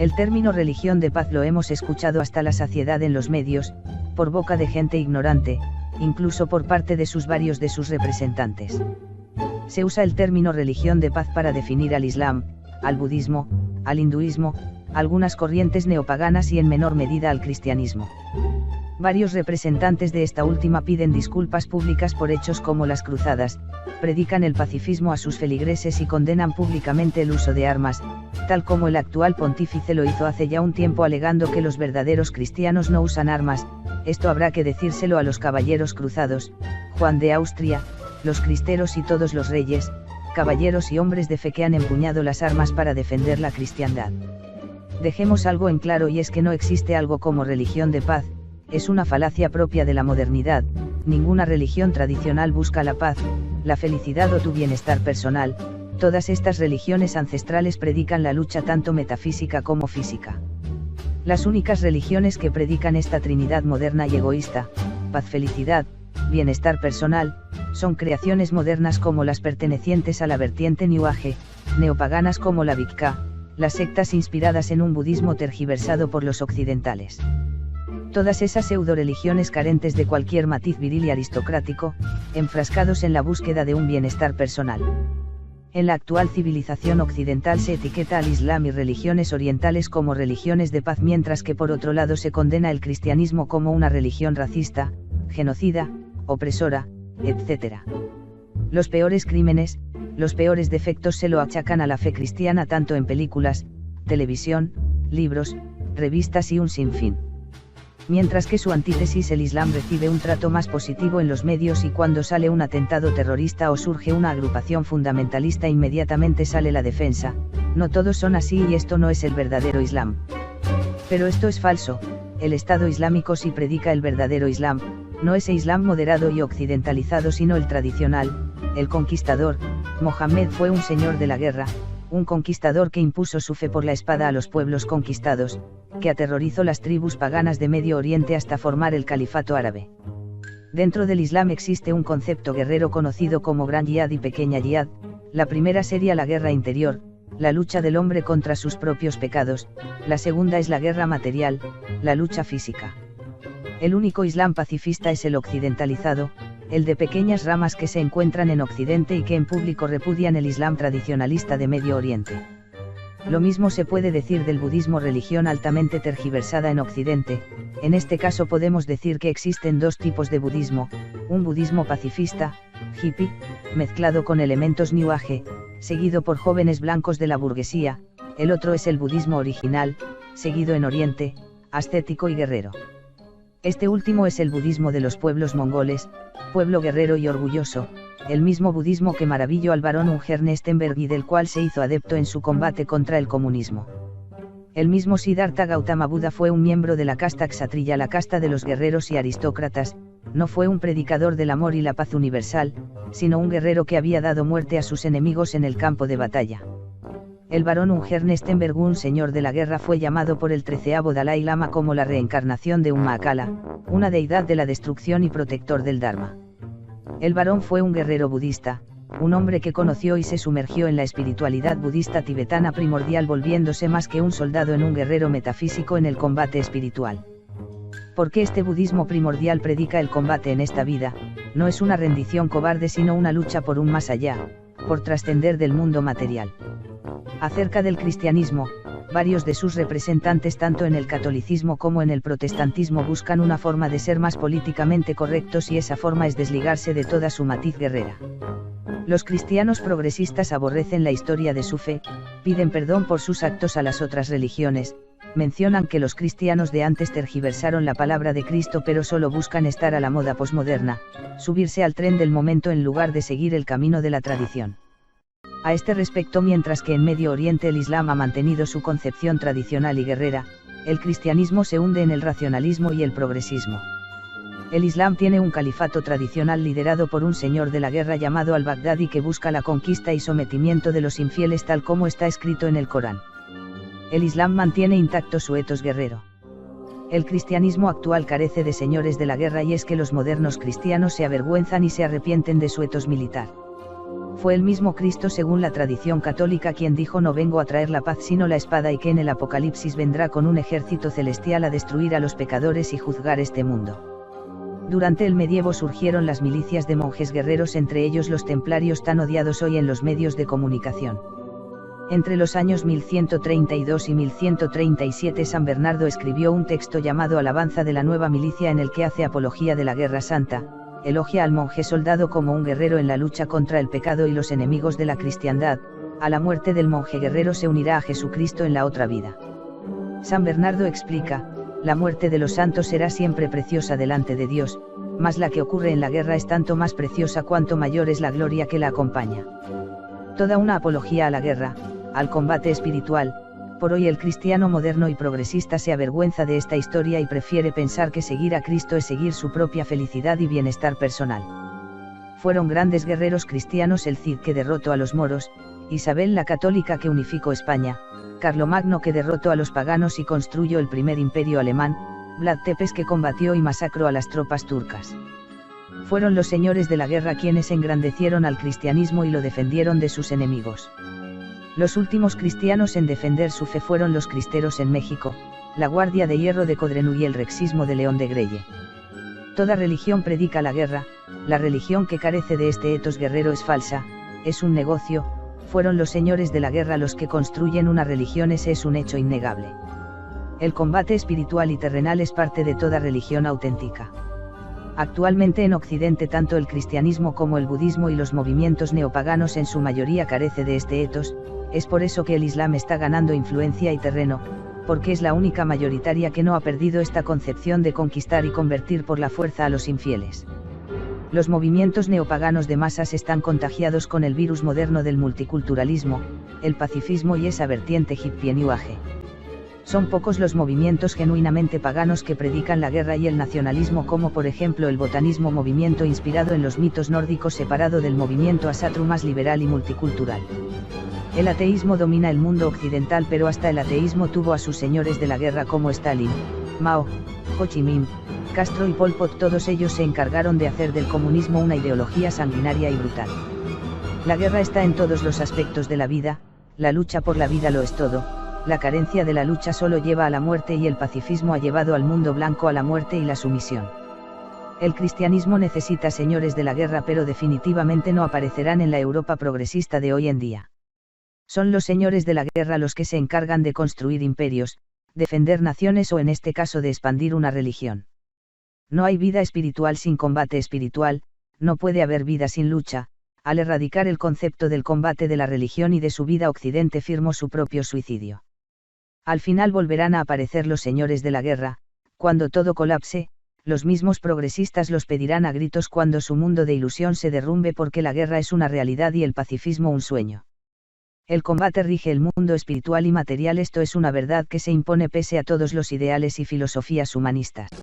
El término religión de paz lo hemos escuchado hasta la saciedad en los medios, por boca de gente ignorante, incluso por parte de varios de sus representantes. Se usa el término religión de paz para definir al Islam, al budismo, al hinduismo, algunas corrientes neopaganas y en menor medida al cristianismo. Varios representantes de esta última piden disculpas públicas por hechos como las cruzadas, predican el pacifismo a sus feligreses y condenan públicamente el uso de armas, tal como el actual pontífice lo hizo hace ya un tiempo alegando que los verdaderos cristianos no usan armas. Esto habrá que decírselo a los caballeros cruzados, Juan de Austria, los cristeros y todos los reyes, caballeros y hombres de fe que han empuñado las armas para defender la cristiandad. Dejemos algo en claro, y es que no existe algo como religión de paz. Es una falacia propia de la modernidad. Ninguna religión tradicional busca la paz, la felicidad o tu bienestar personal. Todas estas religiones ancestrales predican la lucha tanto metafísica como física. Las únicas religiones que predican esta trinidad moderna y egoísta, paz, felicidad, bienestar personal, son creaciones modernas como las pertenecientes a la vertiente New Age, neopaganas como la Wicca, las sectas inspiradas en un budismo tergiversado por los occidentales. Todas esas pseudo-religiones carentes de cualquier matiz viril y aristocrático, enfrascados en la búsqueda de un bienestar personal. En la actual civilización occidental se etiqueta al Islam y religiones orientales como religiones de paz, mientras que por otro lado se condena el cristianismo como una religión racista, genocida, opresora, etc. Los peores crímenes, los peores defectos se lo achacan a la fe cristiana tanto en películas, televisión, libros, revistas y un sinfín. Mientras que su antítesis, el Islam, recibe un trato más positivo en los medios, y cuando sale un atentado terrorista o surge una agrupación fundamentalista inmediatamente sale la defensa. No todos son así y esto no es el verdadero Islam. Pero esto es falso. El Estado Islámico sí predica el verdadero Islam, no ese Islam moderado y occidentalizado sino el tradicional, el conquistador. Mohammed fue un señor de la guerra, un conquistador que impuso su fe por la espada a los pueblos conquistados, que aterrorizó las tribus paganas de Medio Oriente hasta formar el califato árabe. Dentro del Islam existe un concepto guerrero conocido como Gran Yihad y Pequeña Yihad. La primera sería la guerra interior, la lucha del hombre contra sus propios pecados. La segunda es la guerra material, la lucha física. El único Islam pacifista es el occidentalizado, el de pequeñas ramas que se encuentran en Occidente y que en público repudian el Islam tradicionalista de Medio Oriente. Lo mismo se puede decir del budismo, religión altamente tergiversada en Occidente. En este caso podemos decir que existen dos tipos de budismo: un budismo pacifista, hippie, mezclado con elementos New Age, seguido por jóvenes blancos de la burguesía; el otro es el budismo original, seguido en Oriente, ascético y guerrero. Este último es el budismo de los pueblos mongoles, pueblo guerrero y orgulloso, el mismo budismo que maravilló al barón Ungern Stenberg y del cual se hizo adepto en su combate contra el comunismo. El mismo Siddhartha Gautama Buda fue un miembro de la casta kshatriya, la casta de los guerreros y aristócratas. No fue un predicador del amor y la paz universal, sino un guerrero que había dado muerte a sus enemigos en el campo de batalla. El barón Ungern Stenberg, un señor de la guerra, fue llamado por el 13º Dalai Lama como la reencarnación de Umma Akala, una deidad de la destrucción y protector del Dharma. El barón fue un guerrero budista, un hombre que conoció y se sumergió en la espiritualidad budista tibetana primordial, volviéndose más que un soldado en un guerrero metafísico en el combate espiritual. Porque este budismo primordial predica el combate en esta vida, no es una rendición cobarde sino una lucha por un más allá, por trascender del mundo material. Acerca del cristianismo, varios de sus representantes tanto en el catolicismo como en el protestantismo buscan una forma de ser más políticamente correctos, y esa forma es desligarse de toda su matiz guerrera. Los cristianos progresistas aborrecen la historia de su fe, piden perdón por sus actos a las otras religiones, mencionan que los cristianos de antes tergiversaron la palabra de Cristo pero solo buscan estar a la moda posmoderna, subirse al tren del momento en lugar de seguir el camino de la tradición. A este respecto, mientras que en Medio Oriente el Islam ha mantenido su concepción tradicional y guerrera, el cristianismo se hunde en el racionalismo y el progresismo. El Islam tiene un califato tradicional liderado por un señor de la guerra llamado al-Baghdadi que busca la conquista y sometimiento de los infieles tal como está escrito en el Corán. El Islam mantiene intacto su etos guerrero. El cristianismo actual carece de señores de la guerra, y es que los modernos cristianos se avergüenzan y se arrepienten de su etos militar. Fue el mismo Cristo según la tradición católica quien dijo: no vengo a traer la paz sino la espada, y que en el Apocalipsis vendrá con un ejército celestial a destruir a los pecadores y juzgar este mundo. Durante el medievo surgieron las milicias de monjes guerreros, entre ellos los templarios tan odiados hoy en los medios de comunicación. Entre los años 1132 y 1137 San Bernardo escribió un texto llamado Alabanza de la Nueva Milicia, en el que hace apología de la Guerra Santa, elogia al monje soldado como un guerrero en la lucha contra el pecado y los enemigos de la cristiandad. A la muerte del monje guerrero se unirá a Jesucristo en la otra vida. San Bernardo explica: la muerte de los santos será siempre preciosa delante de Dios, mas la que ocurre en la guerra es tanto más preciosa cuanto mayor es la gloria que la acompaña. Toda una apología a la guerra, al combate espiritual. Por hoy el cristiano moderno y progresista se avergüenza de esta historia y prefiere pensar que seguir a Cristo es seguir su propia felicidad y bienestar personal. Fueron grandes guerreros cristianos el Cid que derrotó a los moros, Isabel la católica que unificó España, Carlomagno que derrotó a los paganos y construyó el primer imperio alemán, Vlad Tepes que combatió y masacró a las tropas turcas. Fueron los señores de la guerra quienes engrandecieron al cristianismo y lo defendieron de sus enemigos. Los últimos cristianos en defender su fe fueron los cristeros en México, la Guardia de Hierro de Codrenú y el Rexismo de León de Grelle. Toda religión predica la guerra, la religión que carece de este etos guerrero es falsa, es un negocio. Fueron los señores de la guerra los que construyen una religión, ese es un hecho innegable. El combate espiritual y terrenal es parte de toda religión auténtica. Actualmente en Occidente tanto el cristianismo como el budismo y los movimientos neopaganos en su mayoría carece de este etos. Es por eso que el Islam está ganando influencia y terreno, porque es la única mayoritaria que no ha perdido esta concepción de conquistar y convertir por la fuerza a los infieles. Los movimientos neopaganos de masas están contagiados con el virus moderno del multiculturalismo, el pacifismo y esa vertiente hippie New Age. Son pocos los movimientos genuinamente paganos que predican la guerra y el nacionalismo, como por ejemplo el botanismo, movimiento inspirado en los mitos nórdicos separado del movimiento asatru más liberal y multicultural. El ateísmo domina el mundo occidental, pero hasta el ateísmo tuvo a sus señores de la guerra como Stalin, Mao, Ho Chi Minh, Castro y Pol Pot. Todos ellos se encargaron de hacer del comunismo una ideología sanguinaria y brutal. La guerra está en todos los aspectos de la vida, la lucha por la vida lo es todo, la carencia de la lucha solo lleva a la muerte y el pacifismo ha llevado al mundo blanco a la muerte y la sumisión. El cristianismo necesita señores de la guerra, pero definitivamente no aparecerán en la Europa progresista de hoy en día. Son los señores de la guerra los que se encargan de construir imperios, defender naciones o en este caso de expandir una religión. No hay vida espiritual sin combate espiritual, no puede haber vida sin lucha. Al erradicar el concepto del combate de la religión y de su vida, Occidente firmó su propio suicidio. Al final volverán a aparecer los señores de la guerra, cuando todo colapse, los mismos progresistas los pedirán a gritos cuando su mundo de ilusión se derrumbe, porque la guerra es una realidad y el pacifismo un sueño. El combate rige el mundo espiritual y material, esto es una verdad que se impone pese a todos los ideales y filosofías humanistas.